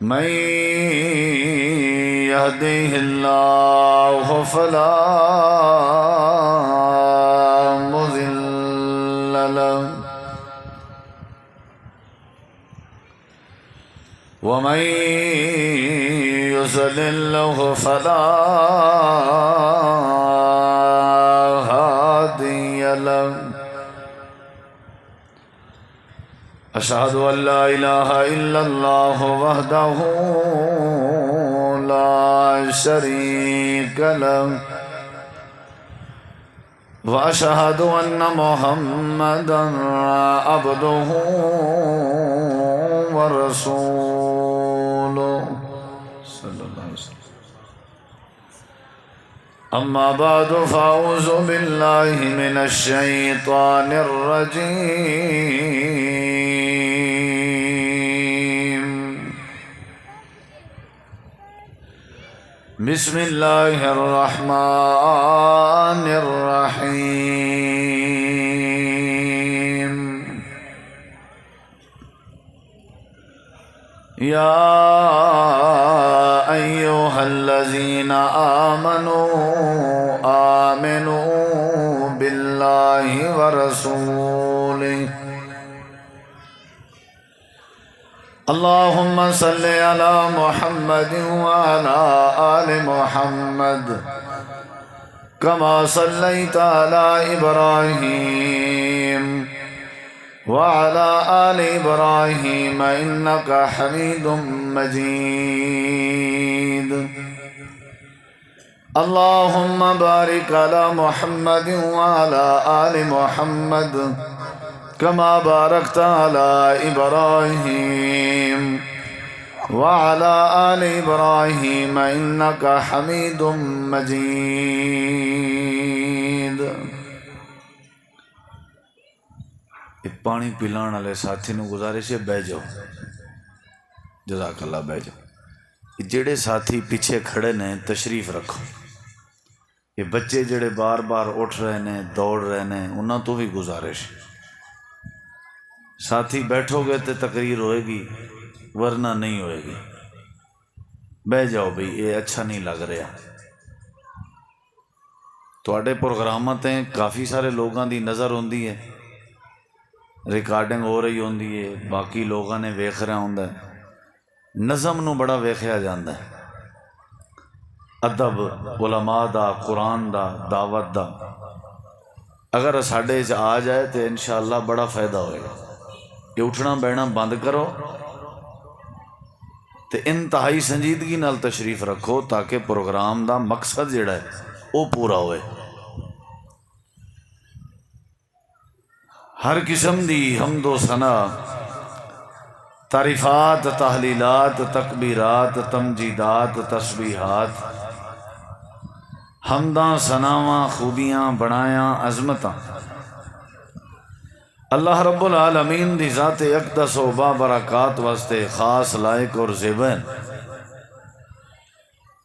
من يهده الله فلا مضل له ومن يضلل فلا هادي له أشهد أن لا إله إلا الله وحده لا شريك له وأشهد أن محمدا عبده ورسوله صلى الله عليه وسلم. أما بعد فأعوذ بالله من الشيطان الرجيم. بسم الله الرحمن الرحيم. يا أيها الذين آمنوا بالله ورسوله اللهم صل على محمد وعلى آل محمد كما صليت على إبراهيم وعلى آل إبراهيم إنك حميد مجيد. اللهم بارك على محمد وعلى آل محمد كما باركت على إبراهيم وعلى آل إبراهيم إنك حميد مجيد. پانی پلان والے ساتھی نو گزارش ہے بہ جاؤ، جزاک اللہ، بہ جاؤ. جڑے ساتھی پیچھے کھڑے نے تشریف رکھو. یہ بچے جڑے بار بار اٹھ رہے نے دوڑ رہے نے انہاں تو بھی گزارش. ساتھی بیٹھو گے تو تقریر ہوئے گی ورنہ نہیں ہوئے گی. بہ جاؤ بھئی، یہ اچھا نہیں لگ رہا. تواڈے پروگرامات ہیں کافی سارے لوگاں دی نظر ہوندی ہے، ریکارڈنگ ہو رہی ہوندی ہے، باقی لوگاں نے ویکھ رہا ہوندا ہے. نظم نو بڑا ویکھیا جاندا ہے، ادب علماء دا، قرآن دا، دعوت دا. اگر ساڈے آ جائے تو انشاءاللہ بڑا فائدہ ہوئے گا. یہ اٹھنا بیٹھنا بند کرو تو انتہائی سنجیدگی نال تشریف رکھو تاکہ پروگرام دا مقصد جڑا ہے وہ پورا ہوئے. ہر قسم دی حمد و ثنا، تعریفات، تحلیلات، تکبیرات، تمجیدات، تسبیحات، حمداں، ثناواں، خوبیاں، بڑایاں، عظمتاں اللہ رب العالمین دی ذات اقدس و بابرکات واسطے خاص لائق اور زیبا ہیں.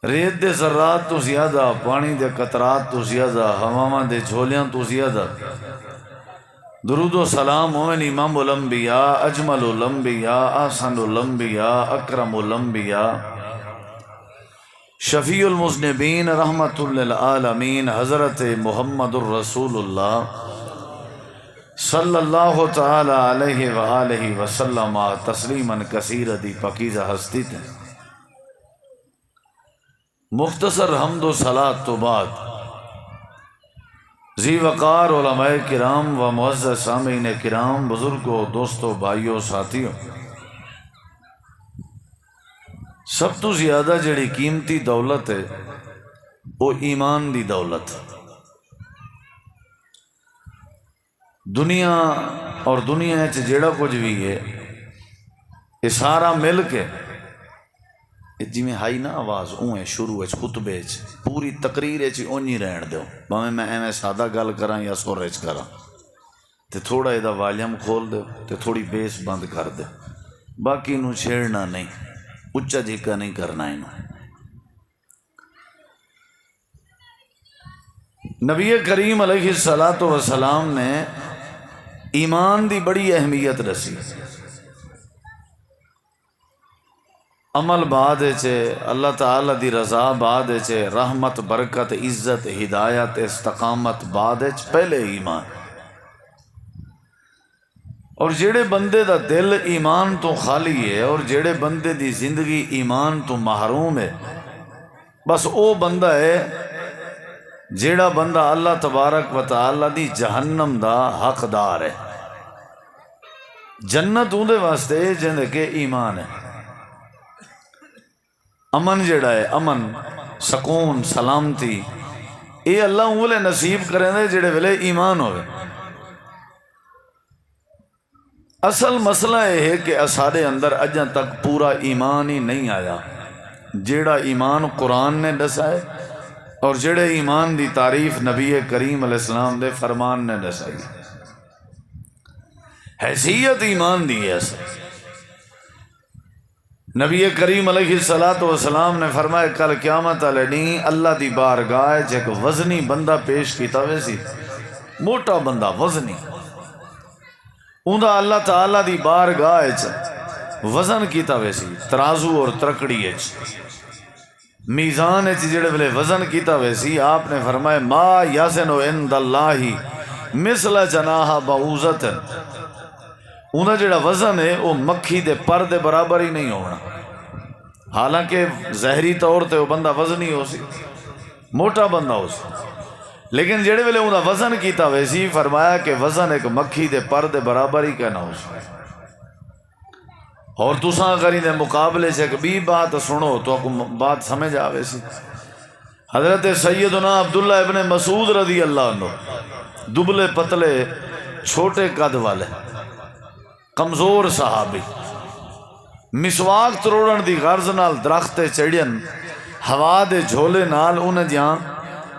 ریت دے ذرات تو زیادہ، پانی دے قطرات تو زیادہ، ہواواں دے جھولیاں تو زیادہ درود و سلام ہوئن امام الانبیاء، اجمل الانبیاء، احسن الانبیاء، اکرم الانبیاء، شفیع المذنبین، رحمت للعالمین، حضرت محمد الرسول اللہ صلی اللہ تعالی علیہ وآلہ وسلم تسلیما کثیرا دی پاکیزہ ہستی تھے. مختصر حمد و صلاۃ تو بعد ذی وقار علماء کرام و معزز سامعین کرام، بزرگوں، دوستوں، بھائیوں، ساتھیوں، سب تو زیادہ جڑی قیمتی دولت ہے وہ ایمان دی دولت. دنیا اور دنیا جڑا کچھ بھی ہے یہ سارا مل کے جی میں ہائی نہ آواز اویں شروع خطبے پوری تقریر اونی رہن دو، بھاویں میں ایویں سادہ گل کراں یا سر کراں، تے تھوڑا یہ والیوم کھول دو تے تھوڑی بیس بند کر دو، باقی نو چھیڑنا نہیں، اچا جھکا نہیں کرنا. نبی کریم علیہ السلام نے ایمان دی بڑی اہمیت دسی. عمل بعد چے، اللہ تعالی دی رضا بعد چے، رحمت برکت عزت ہدایت استقامت بعد چ، پہلے ایمان۔ اور جڑے بندے دا دل ایمان تو خالی ہے اور جڑے بندے دی زندگی ایمان تو محروم ہے، بس او بندہ ہے جیڑا بندہ اللہ تبارک و تعالی دی جہنم دا حقدار ہے۔ جنت اون دے واسطے جندے کے ایمان ہے۔ امن جڑا ہے، امن سکون سلامتی، اے اللہ اولے نصیب کریں دے جڑے ویلے ایمان ہوئے۔ اصل مسئلہ یہ ہے کہ اسارے اندر اجاں تک پورا ایمان ہی نہیں آیا، جیڑا ایمان قرآن نے دسا ہے اور جڑے ایمان دی تعریف نبی کریم علیہ السلام دے فرمان نے دسائی۔ حیثیت ایمان دی ہے اصل۔ نبی کریم علیہ السلام نے فرمایا کل قیامت والے دن اللہ دی بارگاہ ایک وزنی بندہ پیش کیتا ویسی، موٹا بندہ وزنی، اوندا اللہ تعالی دی بارگاہ وزن کیتا ویسی، ترازو اور ترکڑی میزان جڑے ویلے وزن کیتا ویسی، آپ نے فرمایا ما یزن عند اللہ مثل جناح بعوضۃ، اوندا جڑا وزن ہے وہ مکھی دے پر دے برابر ہی نہیں ہونا، حالانکہ ظاہری طور تے وہ بندہ وزنی ہو سی، موٹا بندہ ہو سی، لیکن جڑے ویلے اوندا وزن کیتا ویسی فرمایا کہ وزن ایک مکھی دے پر دے برابر ہی کہنا ہو سی۔ اور تساں اگر ان مقابلے سے ایک بھی بات سنو تو آپ کو بات سمجھ آوے سی۔ حضرت سیدنا عبداللہ ابن مسعود رضی اللہ عنہ، دبلے پتلے چھوٹے قد والے کمزور صحابی، مسواک تروڑن دی غرض نال درخت چڑھن، ہوا دے جھولے نال انہیں جہاں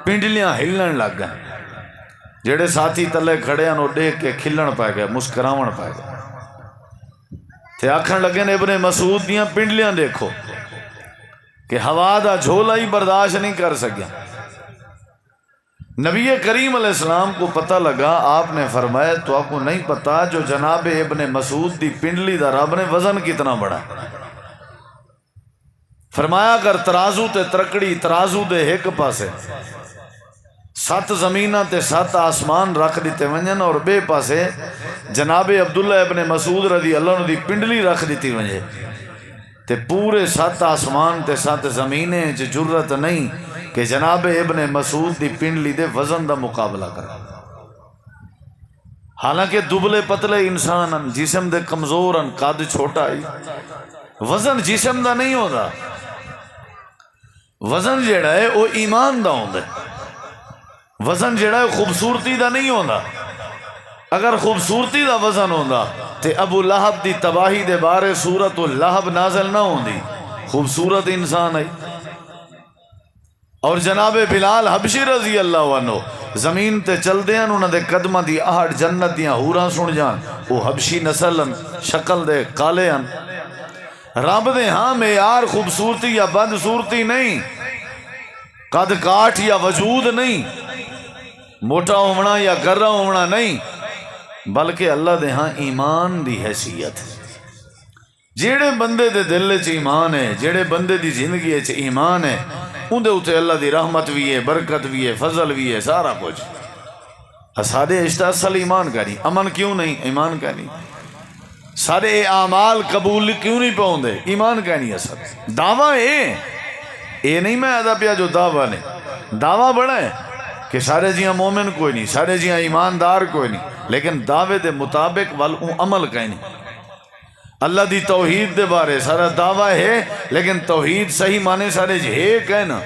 پنڈلیاں ہلن لگ گئے، جڑے ساتھی تلے کھڑے ہیں وہ دیکھ کے کھلن پائے گئے، مسکراون پائے گئے، تے آکھن لگے نے ابن مسعود دیاں پنڈلیاں دیکھو کہ ہوا دا جھولا ہی برداشت نہیں کر سکیا۔ نبی کریم علیہ السلام کو پتہ لگا، آپ نے فرمایا تو آپ کو نہیں پتا جو جناب ابن مسعود دی پنڈلی دا رب نے وزن کتنا بڑا۔ فرمایا اگر ترازو تے ترکڑی ترازو دے ایک پاسے 7 زمینہ تے 7 آسمان رکھ دیتے ونجن اور بے پاسے جناب عبداللہ ابن مسعود رضی اللہ عنہ دی پنڈلی رکھ دیتی ونجے تے پورے 7 آسمان تے 7 زمینیں جرت نہیں کہ جناب ابن مسعود دی پنڈلی دے وزن دا مقابلہ کر۔ حالانکہ دبلے پتلے انسان جسم دے کمزور قد چھوٹا ہی، وزن جسم دا نہیں ہوتا، وزن جیڑا ہے وہ ایمان دا ہوتا ہے، وزن جیڑا ہے خوبصورتی دا نہیں ہوتا۔ اگر خوبصورتی دا وزن ہوتا تے ابو لہب دی تباہی دے بارے سورت اللہب نازل نہ ہوندی، خوبصورت انسان ہے۔ اور جناب بلال حبشی رضی اللہ عنہ زمین تے چل دیاں انہوں دے قدمہ دی آہٹ جنت دیاں ہوراں سن جان، وہ حبشی نسلن شکل دے کالے ان، رب دے ہاں معیار خوبصورتی یا بدصورتی نہیں، قد کاٹ یا وجود نہیں، موٹا ہونا یا گرا ہونا نہیں، بلکہ اللہ دے ہاں ایمان دی حیثیت۔ جیڑے بندے دے دل چ ایمان ہے، جیڑے بندے دی زندگی چ ایمان ہے، اندے اتے اللہ دی رحمت بھی ہے، برکت بھی ہے، فضل بھی ہے، سارا کچھ۔ سارے اشتہ اصل ایمان کا نہیں، امن کیوں نہیں؟ ایمان کا نہیں۔ سارے اعمال قبول کیوں نہیں پاؤں دے؟ ایمان کا نہیں اصل۔ دعویٰ اے نہیں میں ادا پیا جو دعویٰ نے، دعویٰ بڑا ہے کہ سارے جیاں مومن کوئی نہیں، سارے جیاں ایماندار کوئی نہیں، لیکن دعوے دے مطابق عمل کا نہیں۔ اللہ دی توحید دے بارے سارا دعویٰ ہے، لیکن توحید صحیح معنی سارے ہے کہنا۔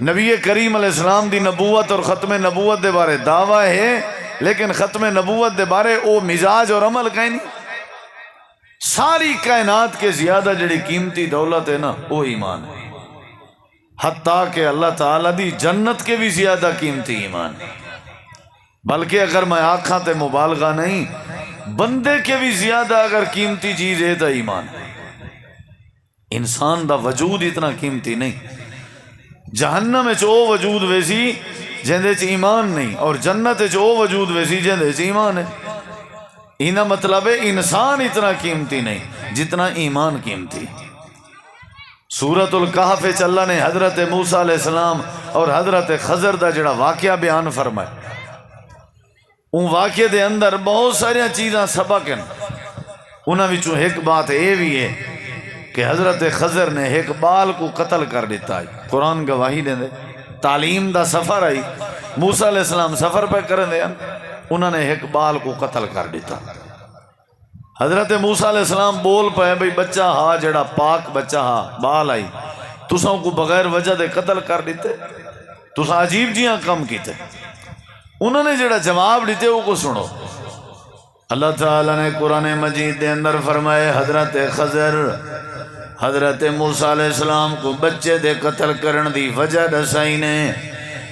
نبی کریم علیہ السلام دی نبوت اور ختم نبوت دے بارے دعویٰ ہے، لیکن ختم نبوت دے بارے او مزاج اور عمل کا نہیں۔ ساری کائنات کے زیادہ جڑی قیمتی دولت ہے نا وہ ایمان ہے، حتیٰ کہ اللہ تعالیٰ دی جنت کے بھی زیادہ قیمتی ایمان ہے، بلکہ اگر میں آنکھاں تے مبالغہ نہیں، بندے کے بھی زیادہ اگر قیمتی چیز ہے تو ایمان ہے۔ انسان دا وجود اتنا قیمتی نہیں، جہنم وچ او وجود ویسی جندے چ ایمان نہیں، اور جنت وچ او وجود ویسی جندے چ ایمان ہے۔ انہاں مطلب ہے انسان اتنا قیمتی نہیں جتنا ایمان قیمتی۔ سورۃ الکہف اللہ نے حضرت موسیٰ علیہ السلام اور حضرت خضر دا جڑا واقعہ بیان فرمایا، ان واقعے دے اندر بہت ساری چیزاں سبق ہیں۔ انہاں وچوں ایک بات یہ بھی ہے کہ حضرت خضر نے ایک بال کو قتل کر دیتا ہے۔ قرآن گواہی دے دے، تعلیم دا سفر آئی، موسیٰ علیہ السلام سفر پہ کرن دے، انہوں نے ایک بال کو قتل کر دیتا۔ حضرت موسیٰ علیہ السلام بول پائے بھئی بچہ ہا جڑا پاک بچہ ہا بال آئی تساں کو بغیر وجہ دے قتل کر دیتے، تساں عجیب جیاں کم کیتے۔ انہوں نے جڑا جواب دیتے وہ کو سنو۔ اللہ تعالیٰ نے قرآن مجید دے اندر فرمائے حضرت خضر حضرت موسیٰ علیہ السلام کو بچے دے قتل کرن دی وجہ دسائی نے۔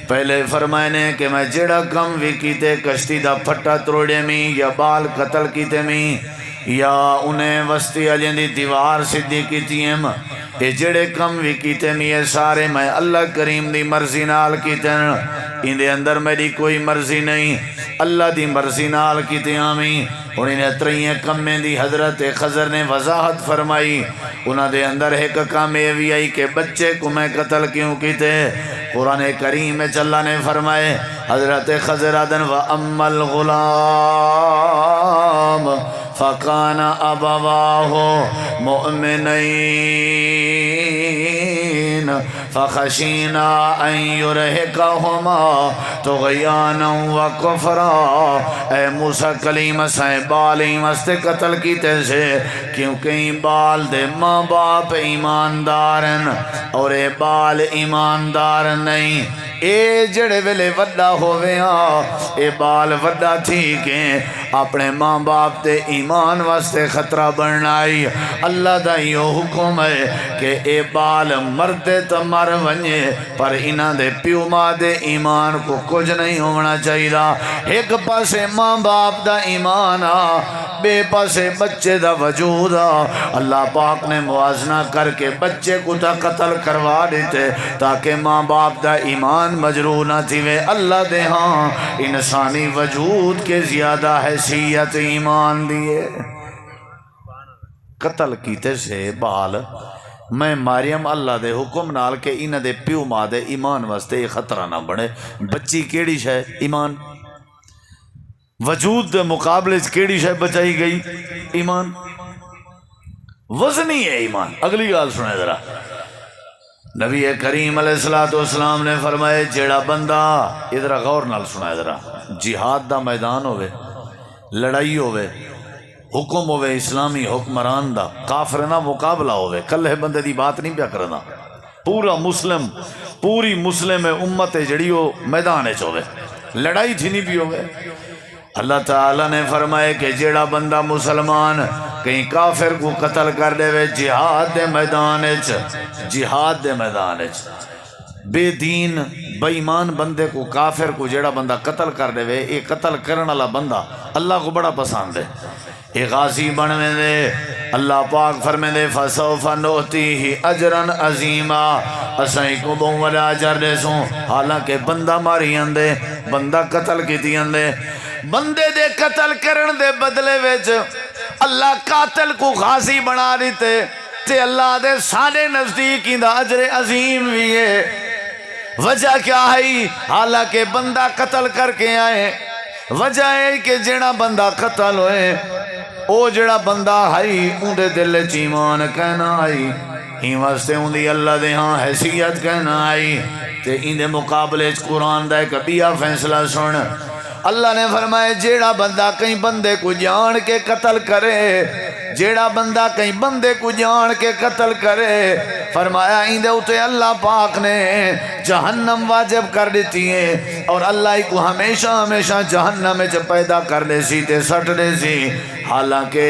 پہلے فرمائے نے کہ میں جڑا کم بھی کیتے کشتی دا پھٹا تروڑے میں یا بال قتل کیتے میں یا انہیں وسطی علیہ دی دیوار سدھی کیتی ہیں، یہ جڑے کم بھی کیتے میں یہ سارے میں اللہ کریم دی مرضی نال کیتے ہیں، ان دے اندر میری کوئی مرضی نہیں، اللہ دی مرضی نال کیتے ہیں۔ اور انہیں ترین کم میں دی حضرت خضر نے وضاحت فرمائی، انہاں دے اندر ایک کام یہ بھی آئی کہ بچے کو میں قتل کیوں کیتے۔ قرآن کریم میں اللہ نے فرمائے حضرت خضر آدن وَأَمَّا الْغُلَامُ فَكَانَ أَبَوَاهُ مُؤْمِنَيْنِ فَخَشِينَا أَن يُرْهِقَهُمَا طُغْيَانًا وَكُفْرًا۔ اے موسیٰ کلیم اسائیں بال ایمستے قتل کیتے سے کیونکہ بال دے ماں باپ ایماندار ہیں اور اے بال ایماندار نہیں۔ اے جڑے ویلے وڈا ہوئے ہاں اے بال وڈا ٹھیک ہیں، اپنے ماں باپ دے ایمان واسطے خطرہ بنائی۔ اللہ دا یہ حکم ہے کہ اے بال مردے تو مر ونجے پر انہاں دے پیو ماں دے ایمان کو کچھ نہیں ہونا چاہیے۔ ایک پاسے ماں باپ دا ایمان آ بے پاسے بچے دا وجود آ، اللہ پاک نے موازنہ کر کے بچے کو تا قتل کروا دیتے تاکہ ماں باپ دا ایمان مجروح نہ تھیوے۔ اللہ دے ہاں انسانی وجود کے زیادہ حیثیت ایمان دیے۔ قتل کیتے سے بال میں ماریم اللہ دے حکم نال کہ انہ دے پیو ماں دے ایمان واسطے یہ خطرہ نہ بڑھے۔ بچی کیڑی شے ایمان، وجود دے مقابلے کیڑی شے بچائی گئی ایمان، وزنی ہے ایمان۔ اگلی گال سنے ذرا، نبی کریم علیہ السلام نے فرمائے جیڑا بندہ، ادھر غور نال سنا ذرا، جہاد دا میدان ہوئے، لڑائی ہوئے، حکم ہوئے اسلامی حکمران دا، کافرنا مقابلہ ہوئے، کلے بندے دی بات نہیں پیا کرنا، پورا مسلم پوری مسلم امت جڑی ہو میدان ہوئے، لڑائی تھی نہیں بھی ہوئے۔ اللہ تعالیٰ نے فرمائے کہ جیڑا بندہ مسلمان کہیں کافر کو قتل کر دے وے جہاد دے میدان جہاد دے میدان بے دین بے ایمان بندے کو کافر کو جیڑا بندہ قتل کر دے وے، یہ قتل کرنے والا بندہ اللہ کو بڑا پسند ہے، یہ غازی بنوے دے۔ اللہ پاک فرمے دے فَسَوْفَ نُؤْتِيهِ أَجْرًا عَظِيمًا، اسائیں کو بہت بڑا اجر دے سوں، حالانکہ بندہ ماری اندے، بندہ قتل کیتی اندے، بندے دے قتل کرن دے بدلے وچ اللہ قاتل کو غازی بنا دیتے تے اللہ دے ساڑے نزدیک دا اجر عظیم بھی ہے۔ وجہ کیا ہے؟ حالانکہ بندہ قتل کر کے آئے، وجہ ہے کہ جڑا بندہ قتل ہوئے او جڑا بندہ ہے ان دے دل چیمان کہنا آئی، ہی واسطے ان دی اللہ دے ہاں حیثیت کہنا آئی۔ تے ان دے مقابلے قرآن دا ایک بیا فیصلہ سن، اللہ نے فرمائے جیڑا بندہ کہیں بندے کو جان کے قتل کرے، جیڑا بندہ کہیں بندے کو جان کے قتل کرے، فرمایا اندے اتے اللہ پاک نے جہنم واجب کر دیتی ہے اور اللہ کو ہمیشہ ہمیشہ جہنم میں پیدا کر دے سی تے سٹ دے سی۔ حالانکہ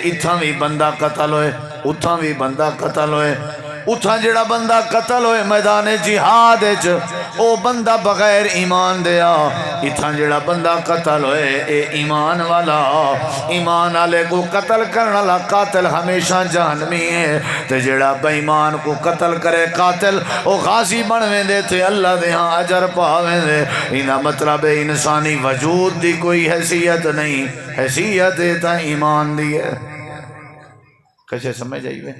اتھا بھی بندہ قتل ہوئے، اتھا بھی بندہ قتل ہوئے، اتھا جڑا بندہ قتل ہوئے میدان جہاد او بندہ بغیر ایمان دیا، اتھا جڑا بندہ قتل ہوئے اے ایمان والا، ایمان والے کو قتل کرنا والا قاتل ہمیشہ جہنمی ہے، تے جڑا بے ایمان کو قتل کرے قاتل او غازی بنویں دے تے اللہ دے ہاں اجر پاویں دے۔ انہا مطلب انسانی وجود دی کوئی حیثیت نہیں، حیثیت تا ایمان دی ہے۔ کچھ سمجھ آئیے؟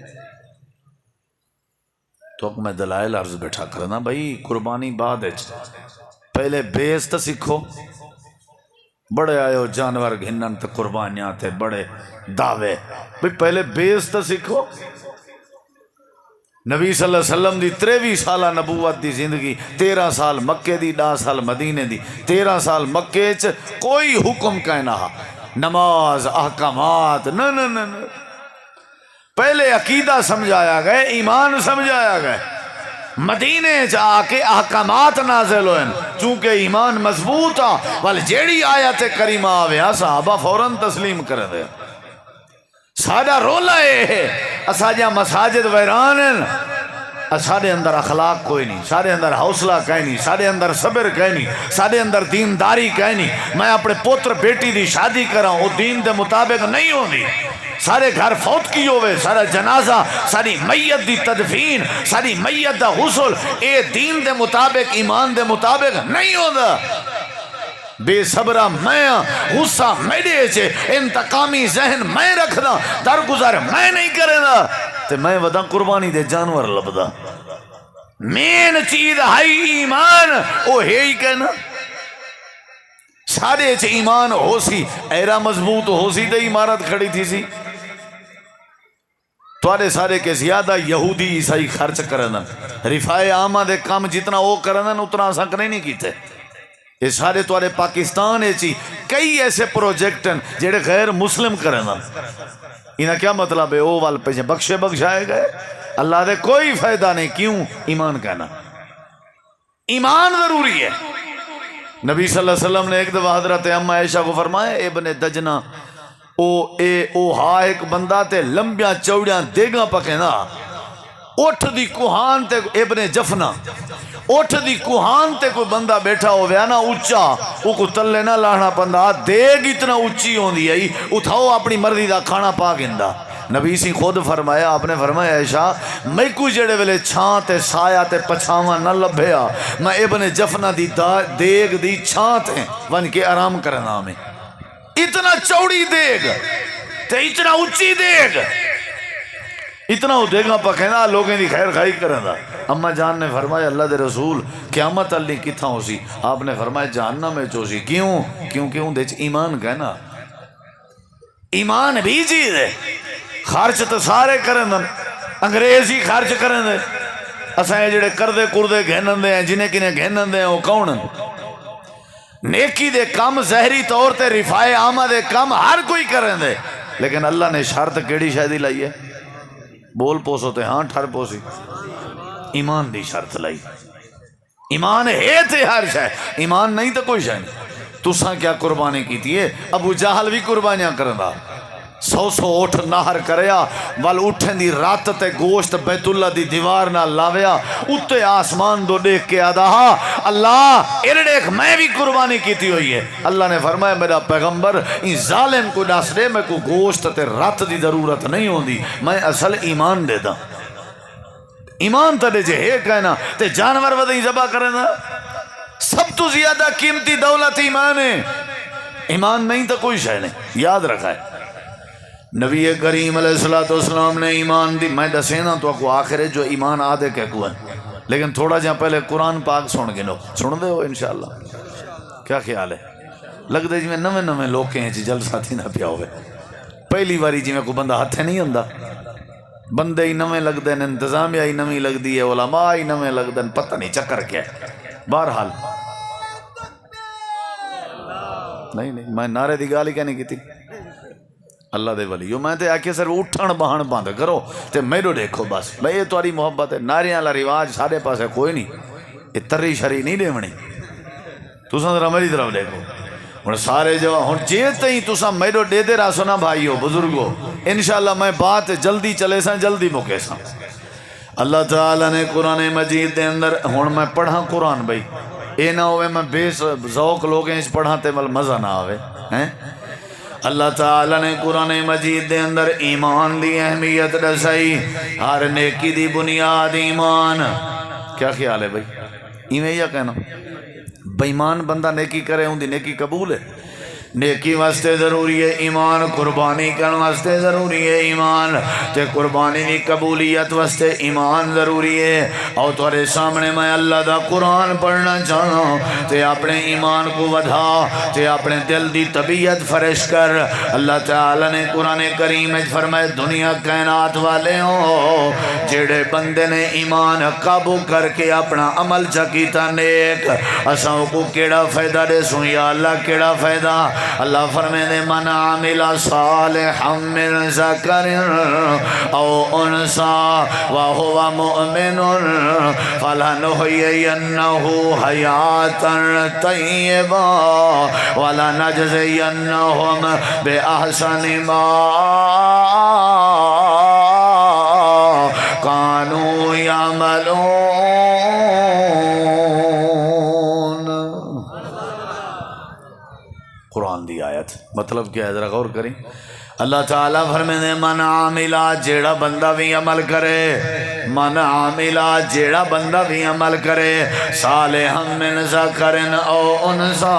تو میں دلائل عرض بیٹھا کرنا بھائی قربانی بعد پہلے بیس تو سیکھو بڑے آئے ہو جانور گھنن تے قربانیاں تے بڑے دعوے بھائی پہلے بیس تو سیکھو نبی صلی اللہ علیہ وسلم دی 23 سالہ نبوت دی زندگی 13 سال مکے دی 10 سال مدینے دی 13 سال مکے چ کوئی حکم کہنا نماز احکامات نہ پہلے عقیدہ سمجھایا گئے ایمان سمجھایا گئے مدینے جا کے احکامات نازل ہوئے چونکہ ایمان مضبوط آ وال جیڑی آیت کریمہ آویا صحابہ فوراً تسلیم کر دے ساڈا رولا ہے اساجا مساجد ویران ہیں ساڈے اندر اخلاق کوئی نہیں ساڈے اندر حوصلہ کہیں نہیں ساڈے اندر صبر کہیں نہیں ساڈے اندر دینداری کہیں نہیں میں اپنے پوتر بیٹی دی شادی کراں وہ دین دے مطابق نہیں ہوندی سارے گھر فوت کی ہوئے سارا جنازہ ساری میت دی تدفین ساری میت دا غسل اے دین دے مطابق ایمان دے مطابق نہیں ہوتا بے صبرہ میں غصہ میرے چھے انتقامی ذہن میں رکھنا درگزر میں نہیں کرے دا تے میں ودا قربانی دے جانور لبدا مین چیز ہائی ایمان او ہے ہی کہنا سارے چھے ایمان ہو سی ایرا مضبوط ہو سی دے عمارت کھڑی تھی سی توارے سارے کے زیادہ یہودی عیسائی خرچ کرنا رفائے عامہ دے کام جتنا وہ کرنا اتنا سکنے نہیں کیتے یہ سارے توارے پاکستان چی کئی ایسے پروجیکٹ ہیں جڑے غیر مسلم کرنا انہاں کیا مطلب ہے او وال پہ بخشے بخشائے گئے اللہ دے کوئی فائدہ نہیں کیوں ایمان کہنا ایمان ضروری ہے نبی صلی اللہ علیہ وسلم نے ایک دفعہ حضرت اما عائشہ کو فرمایا ابن دجنہ او ہا ایک بندہ تے لمبیاں چوڑیاں دیگاں پکینا اٹھ دی کوہان تے ابن جفنا اٹھ دی کوہان تے کوئی بندہ بیٹھا ہو گیا نا اچھا وہ کو تلے نہ لانا پندہ دیگ اتنا اچھی ہوں دی ہے اٹھاؤ اپنی مرضی دا کھانا پا گندہ نبی سی خود فرمایا آپ نے فرمایا عائشہ میں کوئی جڑے ویلے چھاں تے سایہ تے پچھاواں نہ لبھیا میں ابن جفنا دی دیگ دی چھاں تے ون کے آرام کرنا میں اتنا چوڑی دیگ تے اتنا اچھی دیگ اتنا ہو دیگا پکھینا لوگیں دی خیر خائی کرنا اما جان نے فرمایا اللہ دے رسول قیامت علی کتھا ہو سی آپ نے فرمایا جہنم میں چو سی کیونکہ ان دے ایمان کہنا ایمان بھی چیز ہے خرچ تو سارے کرن انگریز ہی خرچ کرن دے اسائیں جڑے کردے کردے گھنن دے ہیں جنہیں کنہیں گھنن دے ہیں وہ کون نیکی دے کم ظاہری طور تے رفائے عامہ دے کم ہر کوئی کرن دے لیکن اللہ نے شرط کیڑی شاید لائی ہے بول پوسو تے ہاں ٹھر پوسی ایمان دی شرط لائی ایمان ہے تے ہر شاید ایمان نہیں تو کوئی شاید نہیں تُساں کیا قربانی کی تھی ابو جہل بھی قربانیاں کرنا 100 اٹھ نہر کریا وال اٹھن دی رات تے گوشت بیت اللہ دی دیوار نہ لاویا اتے آسمان دو دیکھ کے آدھا اللہ ایرے دیکھ میں بھی قربانی کیتی ہوئی ہے اللہ نے فرمایا میرا پیغمبر ان ظالم کو ناس دے میں کو گوشت تے رات دی ضرورت نہیں ہوندی میں اصل ایمان دے دا ایمان تا دے جے ہے کہنا تے جانور ودہی ذبح کرنا سب تو زیادہ قیمتی دولت ایمان ہے ایمان نہیں تو کوئی شے نہیں یاد رکھا ہے نبی کریم علیہ السلام نے ایمان دی میں دسینا تو کو آخر ہے جو ایمان آدھے کہ کو ہے لیکن تھوڑا جہاں پہلے قرآن پاک سن گنو سن دے ہو انشاءاللہ کیا خیال ہے لگ دے جی میں نوے نوے لوگ کے ہیں جی جلسہ تھی نہ پیا ہوئے پہلی باری جی میں کو بندہ ہتھے نہیں ہوندا بندے ہی نوے لگ دیں انتظامیہ ہی نوی لگ دی ہے علماء ہی نوے لگ دیں پتہ نہیں چکر کیا ہے بہرحال نہیں میں نعرے دی گالی کہنے کی تھی اللہ دے ولی میں تے آکے سر اٹھن بہن بند کرو تے میرو دیکھو بس بھئی یہ تواری محبت ہے ناریاں لا رواج سارے پاس ہے کوئی نہیں یہ تری شری نہیں دیونی تو سن ذرا میری طرف دیکھو اور سارے جو ہن جیتے ہی تو سن میرو دے دے رہا سنا بھائیو بزرگو انشاءاللہ میں بات جلدی چلے سن جلدی مکے سن اللہ تعالیٰ نے قرآن مجید دے اندر ہن میں پڑھا قرآن بھئی اے نہ ہوئے میں بے ذوق لوگیں اس پڑھا تے مزہ نہ آوے ہیں اللہ تعالیٰ نے قرآن مجید دے اندر ایمان دی اہمیت دسائی ہر نیکی دی بنیاد ایمان کیا خیال ہے بھئی ایمیں یا کہنا بےمان بندہ نیکی کرے ہوں دی نیکی قبول ہے نیکی واسطے ضروری ہے ایمان، قربانی کرنے واسطے ضروری ہے ایمان، تے قربانی دی قبولیت واسطے ایمان ضروری ہے۔ اور تھوڑے سامنے میں اللہ دا قرآن پڑھنا چاہنا، تے اپنے ایمان کو ودھا، تے اپنے دل دی طبیعت فرش کر۔ اللہ تعالی نے قرآن کریم میں فرمائے دنیا کائنات والے ہوں جڑے بندے نے ایمان قابو کر کے اپنا عمل چکیتا نیک، اساں کو کیڑا فائدہ دے سوں یا اللہ کیڑا فائدہ؟ اللہ فرمائے دے من عامل صالحا من ذکر او انسا وہو مؤمن فلنحیینہ حیاتا طیبا ولنجزینہم بأحسن ما کانوا یعملون۔ قرآن دی آیت مطلب کیا ہے ذرا غور کریں۔ اللہ تعالیٰ فرمائے من عاملہ جیڑا بندہ بھی عمل کرے، من عاملہ جیڑا بندہ بھی عمل کرے، صالحا من ذکر او انسا،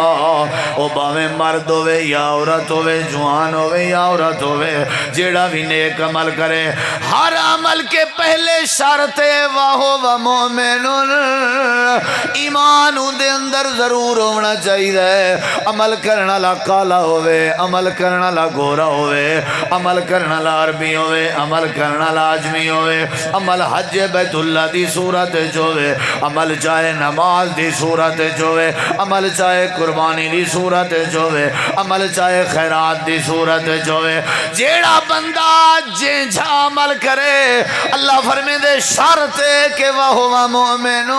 او باویں مرد ہوئے یا عورت ہوئے، جوان ہوئے یا عورت ہوئے، جیڑا بھی نیک عمل کرے، ہر عمل کے پہلے شرط وہو مؤمن، ایمان دے اندر ضرور ہونا چاہیے۔ عمل کرنا والا کالا ہوئے، عمل کرنا والا گورا ہوئے، عمل کرنا والا عربی ہوئے، عمل کرنا والا عجمی ہوئے، عمل حج بیت اللہ دی صورت ہوئے، عمل چاہے نماز دی صورت ہوئے، عمل چاہے قربانی دی صورت ہوئے، عمل چاہے خیرات دی صورت ہوئے، جیڑا بندہ جا عمل کرے اللہ فرمے دے شرط ہے کہ وہ مومن،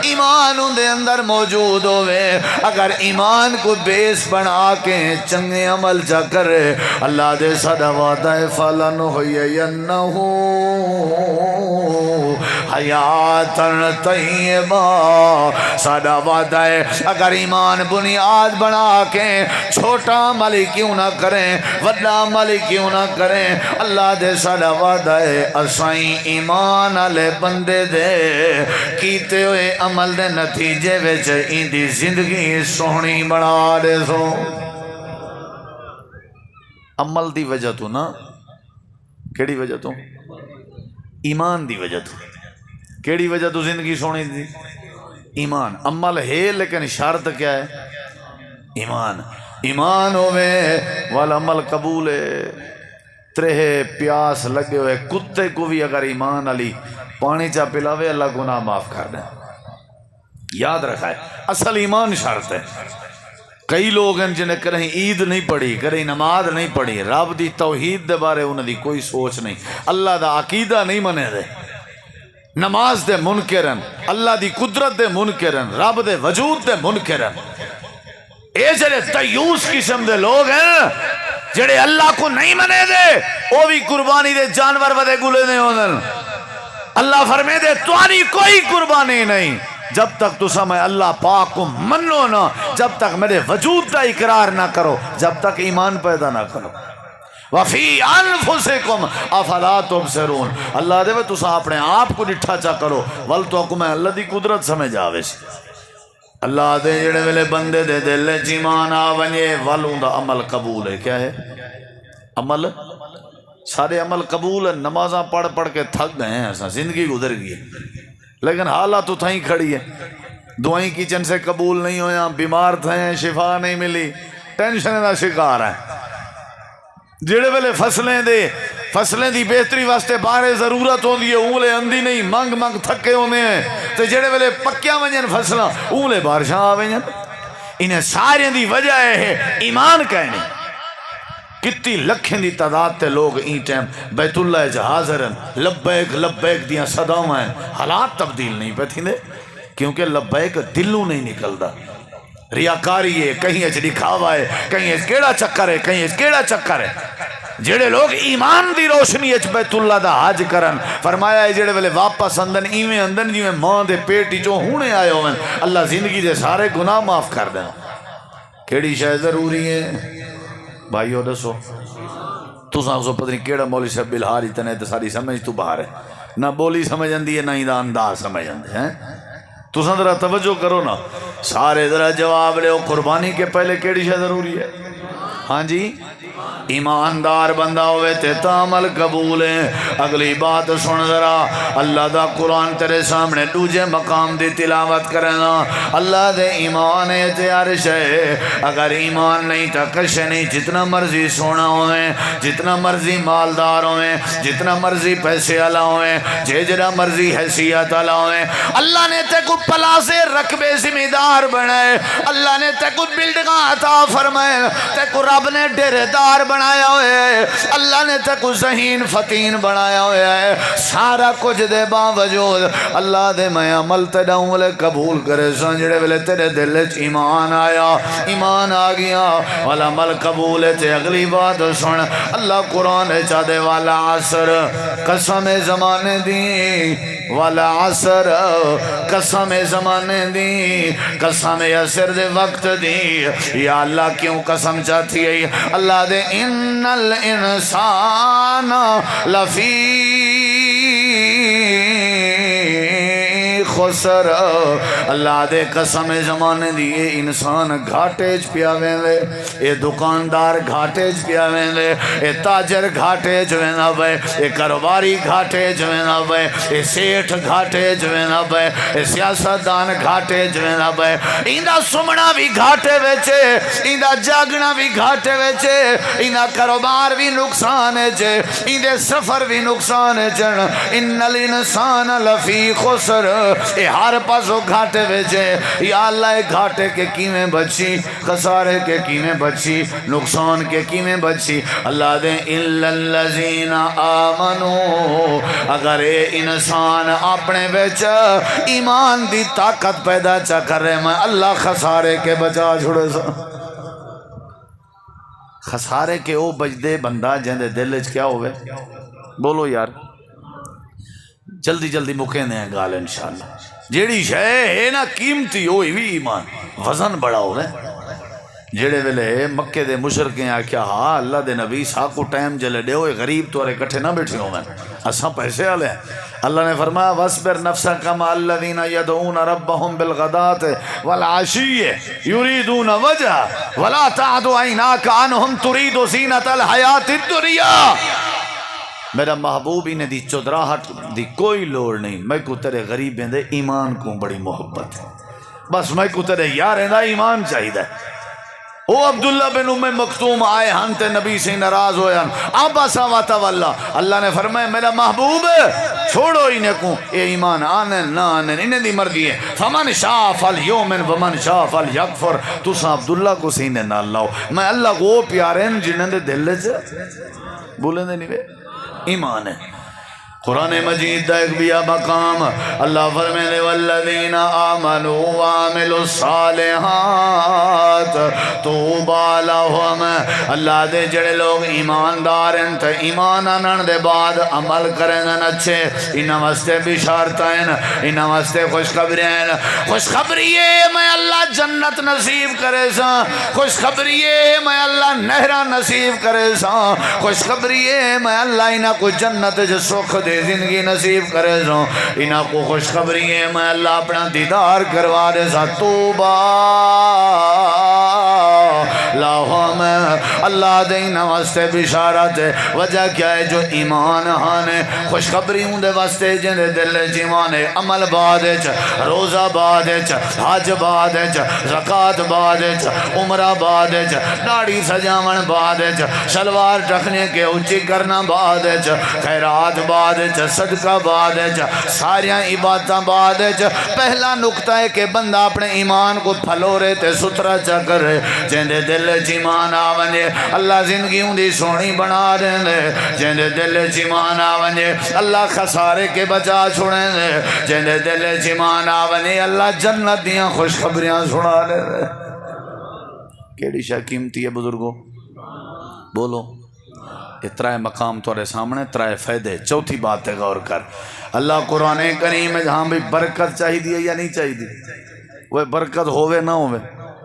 ایمان دے اندر موجود ہوئے۔ اگر ایمان کو بیس بنا کے چنگے عمل جا کرے اللہ دے صدا وعدہ فلنحیینہ حیاتا طیبا، صدا وعدہ ہے اگر ایمان بنیاد بنا کے چھوٹا عمل کیوں نہ کریں، بڑا عمل کیوں نہ کریں، اللہ دے صدا وعدہ ہے اسائیں ایمان والے بندے دے کیتے ہوئے عمل دے نتیجے وچ ایندی زندگی سونی بنا دے سو۔ عمل دی وجہ تو نا، کیڑی وجہ تو؟ ایمان دی وجہ تو۔ کیڑی وجہ تو زندگی سونی دی؟ ایمان۔ عمل ہے لیکن شرط کیا ہے؟ ایمان۔ ایمان ہوئے والعمل قبول ہے۔ ترے پیاس لگے ہوئے کتے کو بھی اگر ایمان علی پانی چا پلاوے اللہ گناہ معاف کر دیں۔ یاد رکھا ہے اصل ایمان شرط ہے۔ کئی لوگ ہیں جنہیں کریں عید نہیں پڑھی، کریں نماز نہیں پڑھی، رب دی توحید دے بارے انہوں دی کوئی سوچ نہیں، اللہ دا عقیدہ نہیں منے دے، نماز دے منکرن، اللہ دی قدرت دے منکرن، رب دے وجود دے منکرن۔ اے جڑے تیوس قسم دے لوگ ہیں جڑے اللہ کو نہیں منے دے وہ بھی قربانی دے جانور ودے گلے نہیں ہوندن۔ اللہ فرمے دے تواری کوئی قربانی نہیں جب تک تسا میں اللہ پاک کو منو نہ، جب تک میرے وجود کا اقرار نہ کرو، جب تک ایمان پیدا نہ کرو۔ وفی انفسکم افلا تبصرون، اللہ دے تسا اپنے آپ کو ڈٹھا چا کرو ول تو کو میں اللہ دی قدرت سمجھ آوے سی۔ اللہ دے جڑے ویلے بندے دے دل وچ ایمان آ ونجے ولوں دا عمل قبول ہے۔ کیا ہے عمل؟ سارے عمل قبول ہے، نمازاں پڑھ پڑھ کے تھک گئے ہیں، ایسا زندگی گزر گئی ہے لیکن حالات تو تھیں کھڑی ہے، دعائیں کچن سے قبول نہیں ہویا، بیمار تھے، شفا نہیں ملی، ٹینشن دا شکار ہے۔ جڑے ویلے فصلیں دی بہتری واسطے بارے ضرورت ہوندی ہے اونلے اندھی نہیں، منگ منگ تھکے ہونے ہیں، تو جڑے ویلے پکیاں ونجن فصلاں اونلے بارشاں آویں۔ انہیں سارے دی وجہ ہے ایمان کہنے۔ کتی لکھیں دی تعداد تے لوگ این ٹائم بیت اللہ جا حاضرن، لبیک لبیک دیاں صداواں ہیں، حالات تبدیل نہیں پہ تھیں دے کیونکہ لبیک دلوں نہیں نکلدا۔ ریاکاری ہے، کہیں اچھ دکھاوا ہے، کہیں اچھ کیڑا چکر ہے، کہیں اچھ کیڑا چکر ہے۔ جڑے لوگ ایمان دی روشنی اچھ بیت اللہ دا حج کرن، فرمایا ہے جڑے ویلے واپس اندن ایویں اندن جیویں ماں دے پیٹی جو ہونے آئے ہوئے اللہ زندگی دے سارے گناہ معاف کر دیں۔ کیڑی شے ضروری ہے بھائیو دسو؟ تو سو پتہ نہیں کیڑا مولی صاحب بلہاری تنے تو ساری سمجھ تو باہر ہے، نہ بولی سمجھ اندی ہے نہ ہی دا انداز سمجھ اندے ہیں۔ تو ذرا توجہ کرو نا، سارے ذرا جواب لو، قربانی کے پہلے کیڑی شے ضروری ہے؟ ہاں جی، ایماندار بندہ ہوئے تے عمل قبول ہے۔ اگلی بات سن ذرا، اللہ دا قرآن تیرے سامنے دوجے مقام دی تلاوت کرنا۔ اللہ دے ایمان ہے تے عرش ہے، اگر ایمان نہیں تا کش نہیں، جتنا مرضی سونا ہوئے، جتنا مرضی مالدار ہوئے، جتنا مرضی پیسے والا ہوئے، جڑا مرضی حیثیت والا ہوئے، اللہ نے تے کو پلاسے رقبے ذمہ دار بنائے، اللہ نے تے کو بلڈنگاں عطا فرمائے، تے کو رب نے ڈیرے دار بنایا ہوئے ہے، اللہ نے تے کو ذہین فتین بنایا ہوئے ہے، سارا کچھ دے باوجود اللہ دے میں عمل تیرا عمل قبول کرے سن، جڑے ویلے تیرے دل وچ ایمان آیا، ایمان آ گیا والا عمل قبول ہے۔ تے اگلی بات سن، اللہ قرآن چا دے والا عصر، قسم زمانے دی، والا عصر قسم زمانے دی، قسم عصر دے وقت دی، یا اللہ کیوں قسم چاہتی ہے؟ اللہ دے ان الانسان لفی خسر، اللہ دے قسم زمانے دی، یہ انسان گھاٹے چ پیا ویندے، یہ دکاندار گھاٹے چ پیا ویندے، یہ تاجر گھاٹے چ ویندا پئے، یہ کاروباری گھاٹے چ ویندا پئے، یہ سیٹھ گھاٹے چ ویندا پئے، یہ سیاستدان گھاٹے چ ویندا پئے، ایندا سمنا بھی گھاٹے وچ، ایندا جاگنا بھی گھاٹے وچ، ایندا کاروبار بھی نقصان وچ، ایندے سفر بھی نقصان وچ، ان الانسان لفی خسر، اے ہر پاسو گھاٹے ویچے۔ یا اللہ گھاٹے کے کیویں بچی، خسارے کے کیویں بچی، نقصان کے کیویں بچی؟ اللہ دے الا الذین آمنو، اگر اے انسان اپنے وچ ایمان دی طاقت پیدا چا کر رہے، میں اللہ خسارے کے بچا چھوڑے سا۔ خسارے کے او بجدے بندہ جندے دل وچ کیا ہوئے؟ بولو یار، جلدی جلدی مکیں دیں گال انشاءاللہ۔ جیڑی شے ہے نا قیمتی ہوئی بھی ایمان، وزن بڑا ہوئے۔ جیڑے ویلے مکے دے مشرکیں آکھیا ہاں اللہ دے نبی ساکو ٹائم جلے دے ہوئے، غریب تو ارے کٹھے نہ بیٹھے ہوئے، اساں پیسے والے ہیں۔ اللہ نے فرمایا وَاصْبِرْ نَفْسَكَ مَعَ الَّذِينَ يَدْعُونَ رَبَّهُمْ بِالْغَدَاةِ وَالْعَشِيِّ يُرِيدُونَ وَجْهَهُ وَلَا تَعْدُ عَيْنَاكَ عَنْهُمْ تُرِيدُ زِينَةَ الْحَيَاةِ الدُّنْيَا۔ میرا محبوب انہیں دی چودراہٹ دی کوئی لوڑ نہیں، میں کو تیرے غریبیں دے ایمان کو بڑی محبت ہے، بس میں کو تیرے یاریں دا ایمان چاہیے۔ او عبداللہ بن ام مکتوم آئے ہن تے نبی سے ناراض ہوئے ہن، عباسا و تولا، اللہ نے فرمایا میرا محبوب چھوڑو انہیں کو، یہ ایمان آنے نہ آنے انہیں دی مرضی ہے، فمن شاء فلیؤمن ومن شاء فلیکفر۔ تساں عبداللہ کو سینے نہ لاؤ، میں اللہ کو پیارے ہیں جنہیں دے دل سے بولیں دے نہیں بے ایمان ہے۔ قرآن مجید دا ایک بیا مقام اللہ فرمینے والذین آمنوا وعملوا الصالحات طوبی لہم، اللہ دے جڑے لوگ ایماندار ہیں تو ایمان آنن دے بعد عمل کریں اچھے، انہاں واسطے بشارتیں، انہاں واسطے خوشخبری ہیں۔ خوشخبری ہے میں اللہ جنت نصیب کرے سا، خوشخبری ہے میں اللہ نہرہ نصیب کرے سا، خوشخبری ہے میں اللہ انہاں کو جنت جو سکھ دے زندگی نصیب کرے سو، انہاں کو خوشخبری ہے میں اللہ اپنا دیدار کروا دے سا۔ توبہ لہم، اللہ دے انہاں واسطے بشارت ہے۔ وجہ کیا ہے؟ جو ایمان ہانے خوشخبری ہوں دے واسطے جن دے دل ایمان ہے، عمل بعد روزہ بعد حج بعد زکات بعد عمرہ بعد داڑھی سجاون بعد شلوار ٹکنے کے اونچی کرنا بعد خیرات بعد صدقہ بعد ساریاں عبادتاں بعد۔ پہلا نقطہ ہے کہ بندہ اپنے ایمان کو پھلورے تے ستھرا چا کرے، جندے دل ایمان آونے اللہ زندگی ہوندی سونی بنا دے، جندے دل ایمان آونے اللہ خسارے کے بچا چھوڑے دے، جندے دل ایمان آونے اللہ جنت دیاں خوشخبریاں سنا دے۔ کیڑی شے قیمتی ہے بزرگوں؟ بولو۔ اترائے مقام تورے سامنے، ترائے فائدے۔ چوتھی بات ہے غور کر، اللہ قرآن کریم میں جہاں بھی برکت چاہی دی ہے یا نہیں چاہی دی؟ وہ برکت ہوئے نہ ہوئے،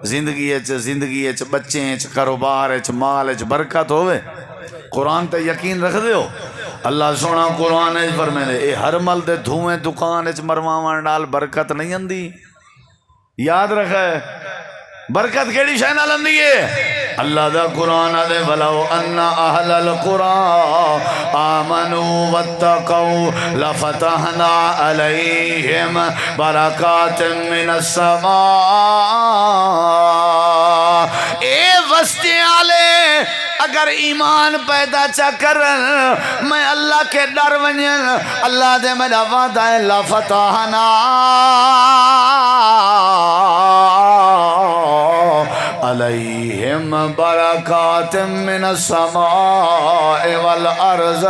زندگی بچے کاروبار مال برکت ہوئے، قرآن تے یقین رکھ دے ہو۔ اللہ سونا قرآن فرمائے اے ہر مل دے دھوئیں دکان مرواوان نال برکت نہیں اندی، یاد رکھا ہے برکت کیڑی شے نال اندی ہے اللہ دا قرآن دے ولو ان اہل القرآن آمنوا واتقوا لفتحنا علیہم برکات من السماء اے وسطے والے اگر ایمان پیدا چا کرن میں اللہ کے ڈر ونجن اللہ دے میرا وعدہ ہے لفتحنا علیہم برکات من السماء والارض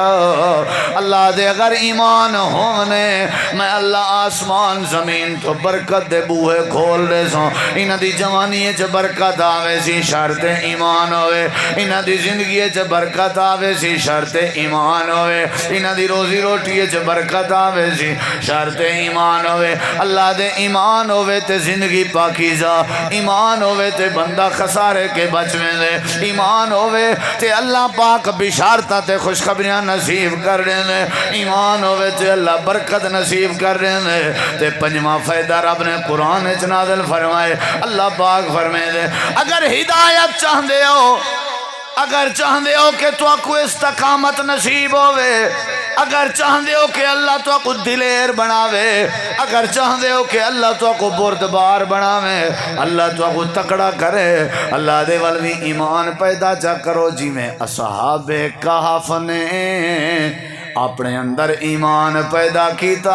اللہ دے اگر ایمان ہونے میں اللہ آسمان زمین تو برکت دے بوہے کھول دے سو انہ دی جوانی چ برکت آوے سی شرط ایمان ہوئے انہ دی زندگی چ برکت آوے سی شرط ایمان ہوئے انہ دی روزی روٹی چ برکت آوے سی شرط ایمان ہوئے اللہ دے ایمان ہوئے تے زندگی پاکیزہ ایمان ہوئے تے بندہ خسارے کے بچویں دے ایمان ہوئے تے اللہ پاک بشارتہ تے خوشخبریاں نصیب کر رہے ہیں ایمان ہوئے تے اللہ برکت نصیب کر رہے ہیں تے پنجواں فائدہ رب نے قرآن وچ نازل فرمائے اللہ پاک فرمائے دے اگر ہدایت چاہندے ہو کہ تو کو استقامت نصیب ہوئے اگر چاہندے ہو کہ اللہ تو کو دلیر بناوے اگر چاہندے ہو کہ اللہ تو کو بردبار بناوے اللہ تو کو تکڑا کرے اللہ دے والوی ایمان پیدا چا کرو جی میں اصحاب کہف نے اپنے اندر ایمان پیدا کیتا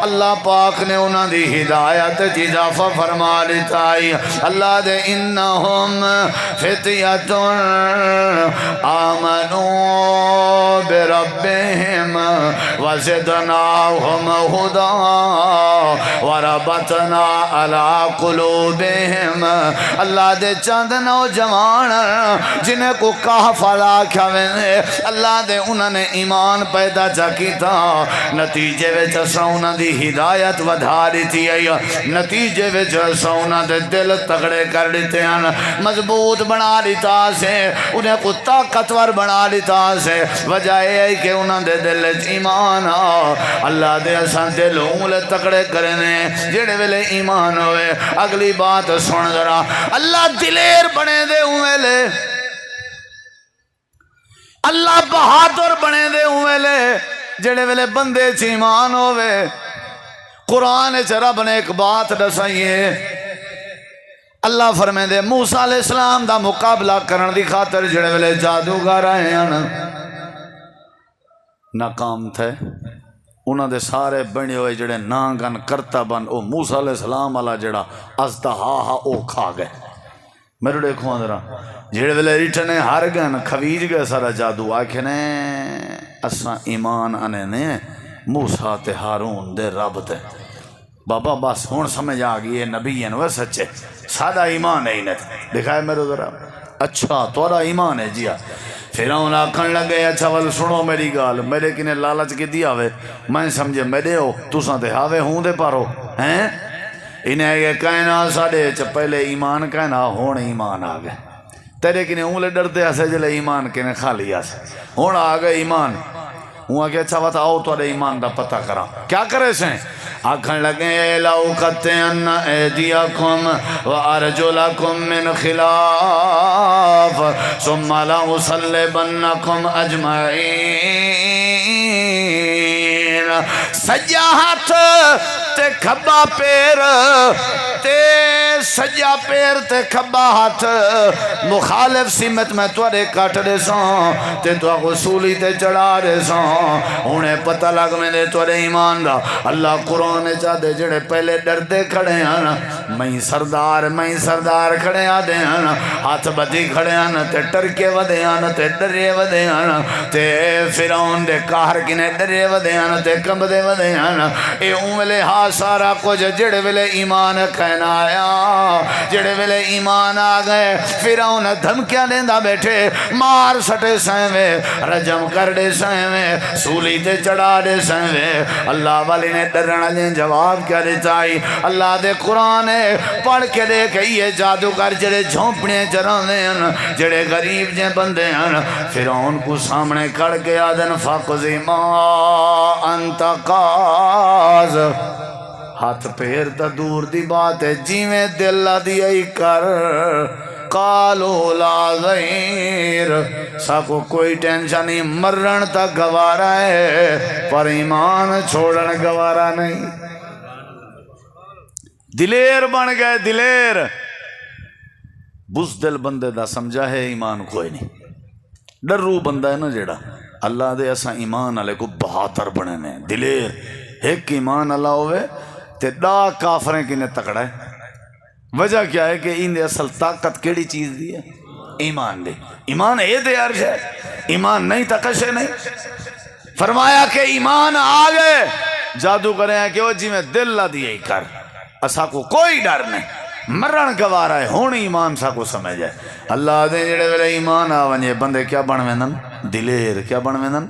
اللہ پاک نے انہاں دی ہدایت اضافہ فرما لیتا اللہ دے انہم فتیت آمنوا بربہم وزدناہم ہدا وربطنا علی قلوبہم اللہ دے چند نوجوان جنہیں کو کہف آکھیا ویندے اللہ دے انہوں نے ایمان پیدا چا کیتا نتیجے وچ اساں دی ہدایت ودھا دیتی ہے نتیجے وچ اساں دے دل تگڑے کر دیتے ہیں مضبوط بنا دیتا سے انہیں کو طاقتور بنا دیتا سے وجہ ہے کہ انہاں دے دل وچ ایمان اللہ دے اساں دل اونگلے تگڑے کرنے جڑے ویلے ایمان ہوئے اگلی بات سن ذرا اللہ دلیر بنے دے ویلے اللہ بہادر بنے دے ویلے جڑے ویلے بندے چ ایمان ہوئے قرآن چ رب نے ایک بات دسائیے اللہ فرمے دے موسیٰ علیہ السلام دا مقابلہ کرن دی خاطر جڑے ویلے جادوگر آئے ہیں ناکام تھے انہاں دے سارے بنے ہوئے جڑے نانگن کرتا بن او موسیٰ علیہ السلام والا جڑا ازدہا او کھا گئے میرے دیکھو اندرا جڑے ویلے ریٹھنے ہار گئے کھویج گئے سارا جادو آکھنے اساں ایمان آنے نے موسیٰ تے ہارون دے رب تے بابا بس ہون سمجھ آگئی یہ نبی ہیں وہ سچے سادہ ایمان ہے انہیں دکھائے میرے ذرا اچھا تورا ایمان ہے جی فرعون آکھن لگے اچھا ول سنو میری گال میرے کنے لالچ کی دیا ہوئے میں سمجھے میرے ہو تساں تے ہاوے ہوں دے پارو ہیں انہیں یہ کہنا ساڑے پہلے ایمان کہنا ہون ایمان آگئے تیرے کنے اونلے ڈرتے ایسے جلے ایمان کنے خالی ایسے ہون آگئے ایمان ہوں آگے اچھا بتا آؤ تو ایمان دا پتہ کرا کیا کرے سے آکھن لگے لَأُقَطِّعَنَّ أَيْدِيَكُمْ وَأَرْجُلَكُمْ مِنْ خِلَافٍ ثُمَّ لَأُصَلِّبَنَّكُمْ أَجْمَعِينَ سجا ہاتھ تے کھبا پیر تے سجا پیر تے کھبا ہاتھ مخالف سمت میں توڑے کٹ دے سوں تے تو غصولی تے چڑھا دے سوں انہیں پتہ لگ میں دے توڑے ایمان دا اللہ قرآن چاہ دے جڑے پہلے ڈر دے کھڑے ہیں میں سردار کھڑے آدھے ہیں ہاتھ بدی کھڑے ہیں تے ٹرکے ودے ہیں تے ڈرے ودے ہیں تے فرعون دے کہر کنے ڈرے ودے ہیں تے کمبدے ودے ہیں اے ویلے ہاں سارا کچھ جڑے ویلے ایمان کہنا آیا جڑے ویلے ایمان آ گئے فرعون دھمکیاں دیندہ بیٹھے مار سٹے سائیں رجم کر دے سائیں سولی تے چڑھا دے سائیں اللہ والی نے ڈرنا لیں جواب کیا دیتا ہی اللہ دے قرآن پڑھ کے دیکھ یہ جادوگر جڑے جھونپڑے چرانے ہیں جڑے غریب جے بندے ہیں فرعون کو سامنے کڑ کے آدن فاقضی ما انت قاز ہاتھ پیر تا دور دی بات ہے جیویں دل دی کر قالو لا غیر ساکو کوئی ٹینشن نہیں مرن تا گوارا ہے پر ایمان چھوڑن گوارا نہیں دلیر بن گئے دلیر بزدل بندے دا سمجھا ہے ایمان کوئی نہیں ڈرو بندہ ہے نا جیڑا اللہ دے اسا ایمان والے کو بہادر بنے نے دلیر ایک ایمان اللہ ہوئے تے ڈا کافریں کنے تکڑا ہے وجہ کیا ہے کہ ان دے اصل طاقت کیڑی چیز دی ہے ایمان دے ایمان اے دے عرش ہے ایمان نہیں تکشے نہیں فرمایا کہ ایمان آگئے جادو کرے ہیں کہ وہ جی میں دل لا دیئے کر اسا کو کوئی ڈر نہیں مرن گوارا ہے ہون ایمان سا کو سمجھ ہے اللہ دے جڑے ویلے ایمان آونجے بندے کیا بنوینن دلیر کیا بنوینن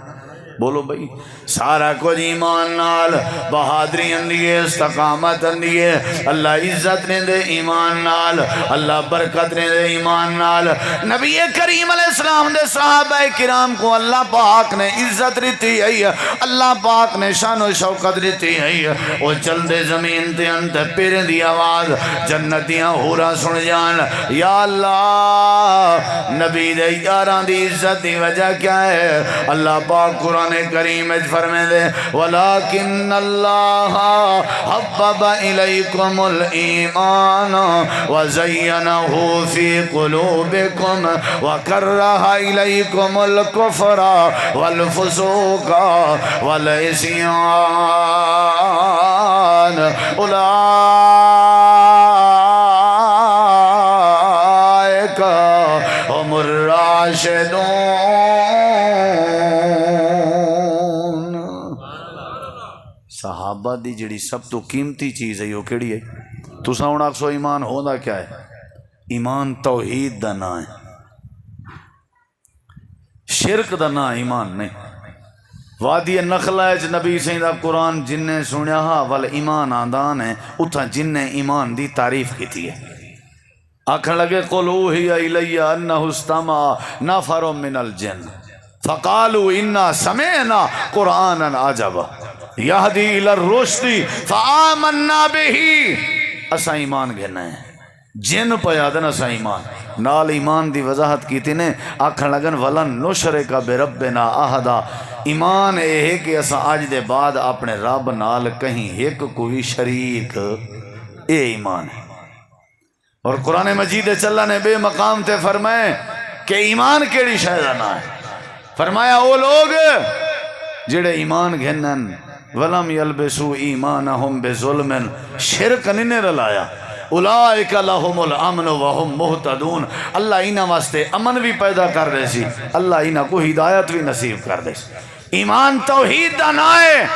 بولو بھئی سارا کچھ ایمان نال بہادری اندیے استقامت اندیے اللہ عزت نے دے ایمان نال اللہ برکت نے دے ایمان نال نبی کریم علیہ السلام دے صحابہ کرام کو اللہ پاک نے عزت رہتی ہے اللہ پاک نے شان و شوقت رہتی ہے وہ چل دے زمین تے انت پیر دی آواز جنتیاں ہورا سن جان یا اللہ نبی دے یاران دی عزت دی وجہ کیا ہے اللہ پاک قرآن کریم فرمے دے ولیکن اللہ حبب الیکم الایمان وزینہ فی قلوبکم وکرہ الیکم الکفر والفسوق والعصیان اولئک هم الراشدون صحابہ دی جڑی سب تو قیمتی چیز ہے وہ کیڑی ہے تساں ہن آکھو ایمان ہوندا کیا ہے ایمان توحید دا نام ہے شرک دا نام ایمان نہیں وادی نخلہ نبی سین دا قرآن جن نے سنیا ہا ول ایمان آندان ہے اتھا جن نے ایمان دی تعریف کی تھی ہے آکھن لگے قل اوحی الی انہ استمع نفر من الجن فقالوا انا سمعنا قرآنا عجبا یہدی الی الرشد فآمنا بہی اسا ایمان گھنا ہے جن پیادن اسا ایمان نال ایمان دی وضاحت کی تھی نے آکھن لگن ولن نشرک بربنا احدا ایمان اے ہے کہ اسا آج دے بعد اپنے رب نال کہیں ایک کوئی شریک اے ایمان ہے اور قرآن مجید چلا نے بے مقام تے فرمائے کہ ایمان کیڑی شہدانہ ہے فرمایا او لوگ جڑے ایمان گھنن ولم یلبسو ایمانہم بظلم شرک نہیں رلایا اولئک لہم الامن وہم مہتدون اللہ انہاں واسطے امن بھی پیدا کر دے سی اللہ انہاں کو ہدایت بھی نصیب کر دے سی ایمان توحید دا نام ہے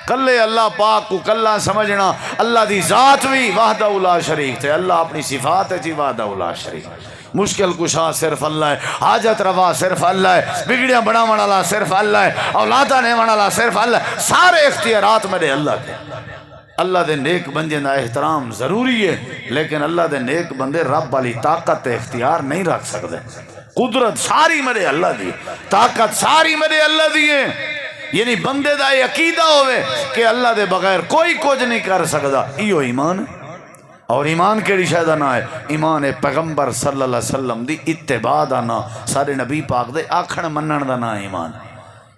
کلے اللہ پاک کو کلہ سمجھنا اللہ دی ذات بھی وحدہ لا شریک تھے اللہ اپنی صفات ہے جی وحدہ لا شریک مشکل کشا صرف اللہ ہے حاجت روا صرف اللہ ہے بگڑیاں بڑا منالا صرف اللہ ہے اولادہ نے منالا صرف اللہ ہے سارے اختیارات میرے اللہ کے اللہ دے نیک بندے دا احترام ضروری ہے لیکن اللہ دے نیک بندے رب والی طاقت اختیار نہیں رکھ سکتے قدرت ساری میرے اللہ دی طاقت ساری میرے اللہ دی ہے یعنی بندے دا یہ عقیدہ ہوئے کہ اللہ دے بغیر کوئی کچھ نہیں کر سکتا ایو ایمان ہے اور ایمان کیڑی شاید نہ ہے ایمان پیغمبر صلی اللہ علیہ وسلم دی اتباع دا نا سارے نبی پاک دے آکھن منن دا نا ایمان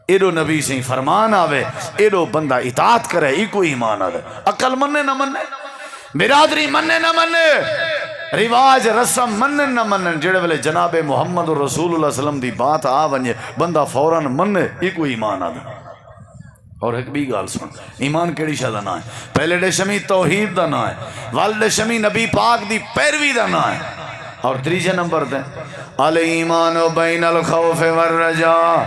ایڈو نبی سے فرمان آوے ایڈو بندہ اطاعت کرے ایکو ایمان آوے عقل مننے نہ مننے برادری مننے نہ مننے رواج رسم منن نہ منن جڑے والے جناب محمد رسول اللہ علیہ وسلم دی بات آ ونجے بندہ فوراً مننے ایکو ایمان آوے اور ایک بھی گال سن ایمان کیڑی شاہ دا نا ہے پہلے دے شمی توحید دا نا ہے والد شمی نبی پاک دی پیروی دا نا ہے اور تیجے نمبر دیں الایمان بین الخوف والرجاء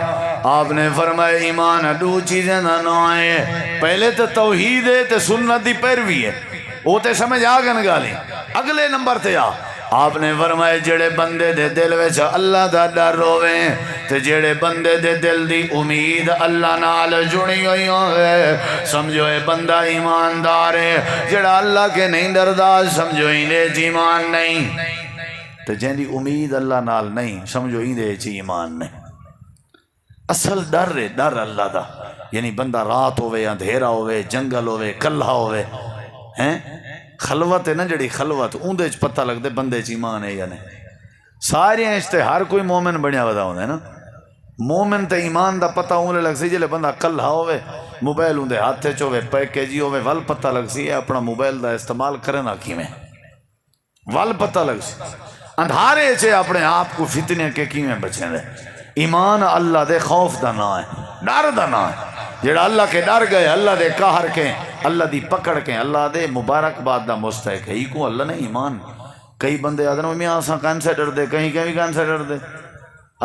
آپ نے فرمایا ایمان دو چیزیں دا نا ہے پہلے تو توحید ہے تو سنت دی پیروی ہے وہ تے سمجھ آگن گالی اگلے نمبر تے آ آپ نے فرمایا جڑے بندے دے دل وچ اللہ دا ڈر ہوئے تے جڑے بندے دے دل دی امید اللہ نال جڑی ہوئی ہوئے سمجھو اے بندہ ایماندار ہے جڑا اللہ کے نہیں ڈردا سمجھو انہیں ایمان نہیں تے جن دی امید اللہ نال نہیں سمجھو انہیں ایمان نہیں اصل ڈر ہے ڈر اللہ دا یعنی بندہ رات ہوئے اندھیرا ہوئے جنگل ہوئے کلہ ہوئے ہیں خلوت ہے نا جڑی خلوت اندر پتہ لگتا بندے چ ایمان ہے یا نہیں. سارے اشتے ہر کوئی مومن بنیا ودا ہوتا ہے نا. مومن تے ایمان دا پتہ اونلے لگ سی جلے بندہ کلھا ہوئے موبائل اندے ہاتھے چوے پیکیجی ہوئے ول پتہ لگ سی اپنا موبائل دا استعمال کرنا کیویں ول پتہ لگ سی اندھارے چے اپنے آپ کو فتنے کے کیویں بچیں دے. ایمان اللہ دے خوف دا نا ہے ڈر دا نا ہے. جڑا اللہ کے ڈر گئے اللہ دے قہر کے اللہ دی پکڑ کے اللہ دے مبارکباد دا مستحق ہے. ہی کو اللہ نے ایمان. کئی بندے آدھے میاں اساں کہن سے ڈر دے کہیں کہیں کہن سے ڈر دے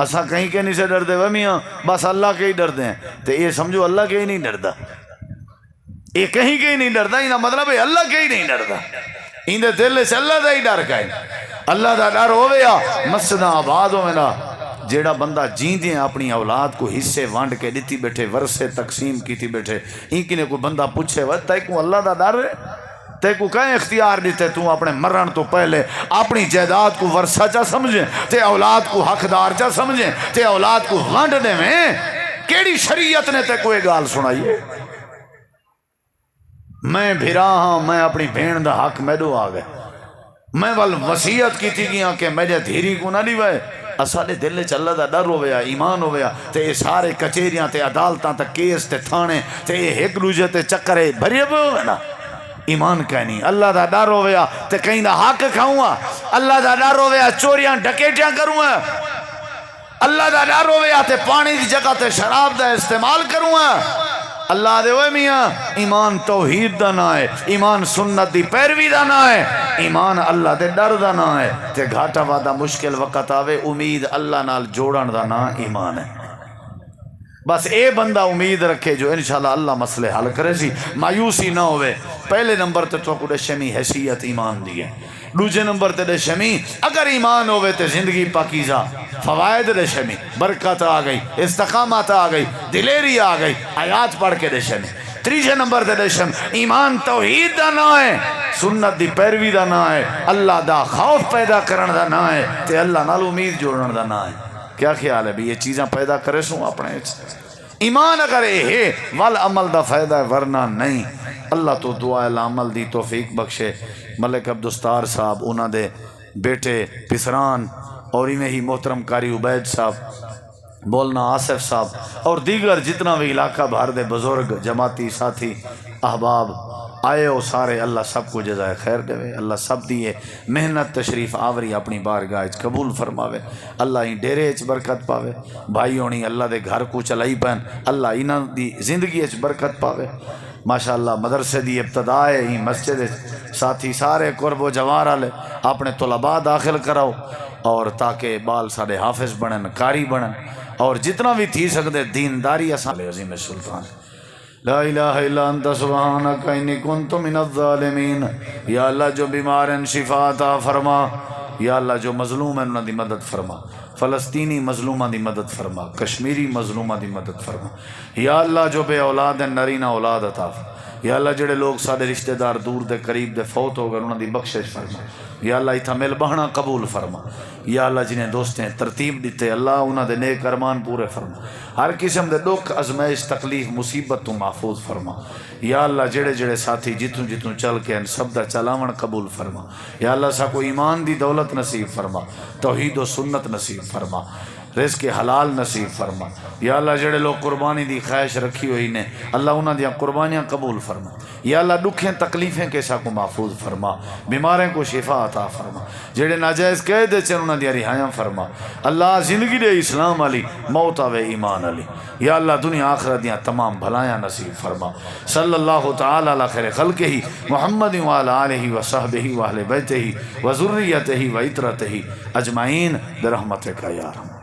اساں کہیں کہ نہیں سے ڈر دے وہ میاں بس اللہ کے ہی ڈر دے ہیں. تو یہ سمجھو اللہ کے ہی نہیں ڈردا. یہ کہیں کے ہی نہیں ڈردا یہ مطلب ہے اللہ کے ہی نہیں ڈردا. اندے دل سے اللہ دا ہی ڈر گئے. اللہ دا ڈر ہوئے یا مسجد آباد ہوئے نا. جیڑا بندہ جیندے اپنی اولاد کو حصے وانڈ کے دیتی بیٹھے ورثے تقسیم کیتی بیٹھے ان کی نے کوئی بندہ پوچھے وہ تے کو اللہ دا ڈر ہے تے کو کہیں اختیار دیتے تو اپنے مرن تو پہلے اپنی جائیداد کو ورثہ چا سمجھیں تے اولاد کو حقدار چا سمجھیں تے اولاد کو وانڈ دے میں کیڑی شریعت نے تے کوئی گال سنائیے. میں بھرا ہاں میں اپنی بھین دا حق میڈو آ گئے میں ول وصیت کی تھی گیا کہ میرے دھیری کو نہ لیوائے. اساڑے دل چ اللہ دا ڈر ہویا ایمان ہویا تے یہ سارے کچہریاں تے عدالتاں تے کیس تے تھانے تے ایک دوجے تے چکرے بھرے ہوئے نا. ایمان کہنی اللہ دا ڈر ہویا تے کہیں دا حق کھاؤں گا. اللہ دا ڈر ہویا چوریاں ڈکیٹیاں کروں گا. اللہ دا ڈر ہویا تے پانی دی جگہ تے شراب دا استعمال کروں گا. اللہ دے ہوئے میاں ایمان توحید دا نہ ہے ایمان سنت دی پیروی دا نہ ہے ایمان اللہ دے ڈر دا نہ ہے. تے گھاٹا وعدہ مشکل وقت آوے امید اللہ نال جوڑن دا نہ ایمان ہے. بس اے بندہ امید رکھے جو انشاءاللہ اللہ مسئلے حل کرے سی مایوسی نہ ہوئے. پہلے نمبر تے تو کو شمی حیثیت ایمان دی ہے. دوسرے نمبر تے شمی اگر ایمان ہوئے تے زندگی پاکیزہ فوائد دے شمی برکت آ گئی استقامت آ گئی دلیری آ گئی آیات پڑھ کے دے شمی. تیسرے نمبر تے شم ایمان توحید دا نہ ہے سنت دی پیروی دا نہ ہے اللہ دا خوف پیدا کرن دا نہ ہے تے اللہ نال امید جوڑن دا نہ ہے. کیا خیال ہے بھی یہ چیزاں پیدا کرے سوں اپنے ایمان اگر ہے وال عمل دا فائدہ ہے ورنہ نہیں. اللہ تو دعا العمل دی توفیق بخشے. ملک عبدالستار صاحب انہاں دے بیٹے پسران اور انہیں ہی محترم قاری عبید صاحب بولنا آصف صاحب اور دیگر جتنا بھی علاقہ بھر دے بزرگ جماعتی ساتھی احباب آئے ہو سارے اللہ سب کو جزائے خیر دے. اللہ سب دیئے محنت تشریف آوری اپنی بارگاہ قبول فرماوے. اللہ ہی ڈیرے اچ برکت پاوے. بھائی ہونی اللہ دے گھر کو چلائی پہن اللہ انہاں دی زندگی اچ برکت پاوے. ماشاءاللہ مدرسے دی ابتدا ہے ہی مسجد ساتھی سارے قرب و جوار والے اپنے طلباء داخل کراؤ اور تاکہ بال ساڑے حافظ بنن قاری بنن اور جتنا بھی تھی سکتے دینداری اسان عظیم سلطان. لا الہ الا انت سبحانک انی کنت من الظالمین. یا اللہ جو بیمار ہیں شفا عطا فرما. یا اللہ جو مظلوم ہیں انہاں دی مدد فرما. فلسطینی مظلومہ دی مدد فرما. کشمیری مظلومہ دی مدد فرما. یا اللہ جو بے اولاد ہیں نرینہ اولاد عطا فرما. یا اللہ جڑے لوگ سارے رشتہ دار دور دے قریب دے فوت ہو گئے انہاں دی بخشش فرما. یا اللہ اتھا مل بہنا قبول فرما. یا اللہ جنہیں دوستیں ترتیب دیتے اللہ انہاں دے نیک ارمان پورے فرما. ہر قسم دے دکھ ازمائش تکلیف مصیبت تو محفوظ فرما. یا اللہ جڑے جڑے ساتھی جتوں جتوں چل کے ان سب دا چلاون قبول فرما. یا اللہ سا کو ایمان دی دولت نصیب فرما. توحید و سنت نصیب فرما. رزق حلال نصیب فرما. یا اللہ جڑے لوگ قربانی دی خواہش رکھی ہوئی نے اللہ انہاں دیاں قربانیاں قبول فرما. یا اللہ دکھیں تکلیفیں کیسا کو محفوظ فرما. بیماریں کو شفا عطا فرما. جڑے ناجائز قید چن انہاں دیاں رہائیاں فرما. اللہ زندگی دے اسلام علی موت آوے ایمان علی. یا اللہ دنیا آخرت دیاں تمام بھلایاں نصیب فرما. صلی اللہ تعالی علی خیر خلقہ محمد وعلی آلہ وصحبہ واہل بیتہ وذریتہ وعطرتہ اجمعین برحمتک یا ارحم.